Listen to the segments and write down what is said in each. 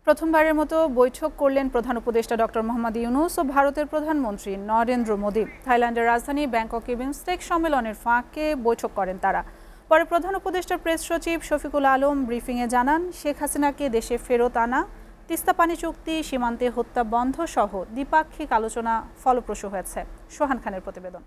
প্রথমবারের মতো বৈঠক করলেন প্রধান উপদেষ্টা ডক্টর মোহাম্মদ ইউনূস ও ভারতের প্রধানমন্ত্রী নরেন্দ্র মোদী। থাইল্যান্ডের রাজধানী ব্যাংককে বিমস্টেক সম্মেলনের ফাঁকে বৈঠক করেন তারা। পরে প্রধান উপদেষ্টার প্রেস সচিব শফিকুল আলম ব্রিফিংয়ে জানান, শেখ হাসিনাকে দেশে ফেরত আনা, তিস্তা পানি চুক্তি, সীমান্তে হত্যা বন্ধ সহ দ্বিপাক্ষিক আলোচনা ফলপ্রসূ হয়েছে। সোহান খানের প্রতিবেদন।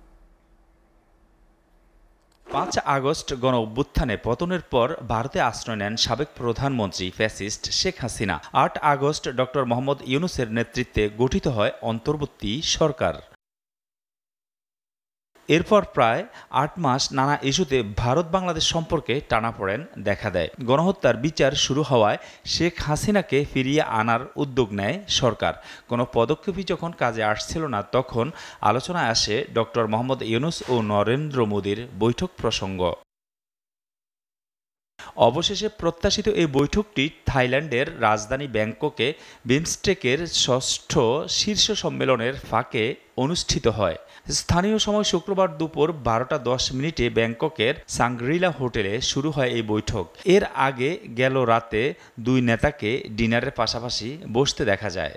৫ আগস্ট গণ-অভ্যুত্থানে পতনের পর ভারতে আশ্রয় নেন সাবেক প্রধানমন্ত্রী ফ্যাসিস্ট শেখ হাসিনা। ৮ আগস্ট ডক্টর মোহাম্মদ ইউনূসের নেতৃত্বে গঠিত হয় অন্তর্বর্তী সরকার। এরপর প্রায় ৮ মাস নানা ইস্যুতে ভারত বাংলাদেশ সম্পর্কে টানাপোড়েন দেখা দেয়। গণহত্যার বিচার শুরু হওয়ায় শেখ হাসিনাকে ফিরিয়ে আনার উদ্যোগ নেয় সরকার। কোনো পদক্ষেপই যখন কাজে আসছিল না, তখন আলোচনায় আসে ডক্টর মোহাম্মদ ইউনূস ও নরেন্দ্র মোদীর বৈঠক প্রসঙ্গ। অবশেষে প্রত্যাশিত এই বৈঠকটি থাইল্যান্ডের রাজধানী ব্যাংককে বিমস্টেকের ষষ্ঠ শীর্ষ সম্মেলনের ফাঁকে অনুষ্ঠিত হয়। স্থানীয় সময় শুক্রবার দুপুর 12:10 ব্যাংককের সাংগ্রিলা হোটেলে শুরু হয় এই বৈঠক। এর আগে গেল রাতে দুই নেতাকে ডিনারের পাশাপাশি বসতে দেখা যায়।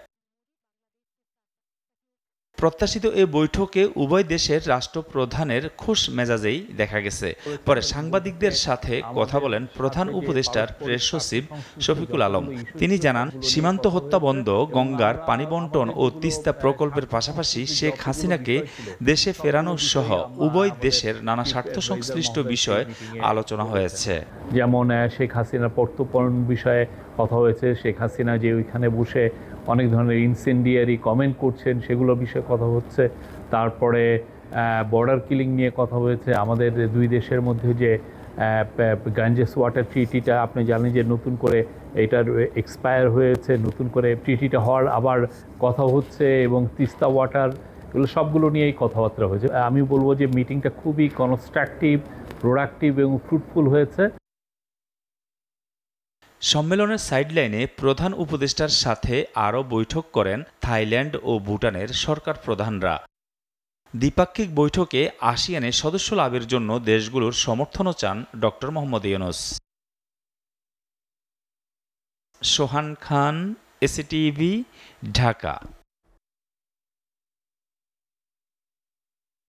প্রত্যাশিত এই বৈঠকে উভয় দেশের রাষ্ট্রপ্রধানের খুশ মেজাজেই দেখা গেছে। পরে সাংবাদিকদের সাথে কথা বলেন প্রধান উপদেষ্টার প্রেস সচিব শফিকুল আলম। তিনি জানান, সীমান্ত হত্যা বন্ধ, গঙ্গার পানি বন্টন ও তিস্তা প্রকল্পের পাশাপাশি শেখ হাসিনাকে দেশে ফেরানো সহ উভয় দেশের নানা স্বার্থ সংশ্লিষ্ট বিষয়ে আলোচনা হয়েছে। যেমন শেখ হাসিনার প্রত্যর্পণ বিষয়ে কথা হয়েছে, শেখ হাসিনা যে ওইখানে বসে অনেক ধরনের ইনসেন্ডিয়ারি কমেন্ট করছেন সেগুলোর বিষয়ে কথা হচ্ছে। তারপরে বর্ডার কিলিং নিয়ে কথা হয়েছে। আমাদের দুই দেশের মধ্যে যে গাঞ্জেস ওয়াটার ট্রিটিটা আপনি জানেন যে নতুন করে এটার এক্সপায়ার হয়েছে, নতুন করে ট্রিটিটা হওয়ার আবার কথা হচ্ছে, এবং তিস্তা ওয়াটার, এগুলো সবগুলো নিয়েই কথাবার্তা হয়েছে। আমি বলবো যে মিটিংটা খুবই কনস্ট্রাকটিভ, প্রোডাক্টিভ এবং ফ্রুটফুল হয়েছে। সম্মেলনের সাইডলাইনে প্রধান উপদেষ্টার সাথে আরও বৈঠক করেন থাইল্যান্ড ও ভুটানের সরকার প্রধানরা। দ্বিপাক্ষিক বৈঠকে আসিয়ানের সদস্য লাভের জন্য দেশগুলোর সমর্থনও চান ডক্টর মোহাম্মদ ইউনূস। সোহান খান, এসিটিভি, ঢাকা।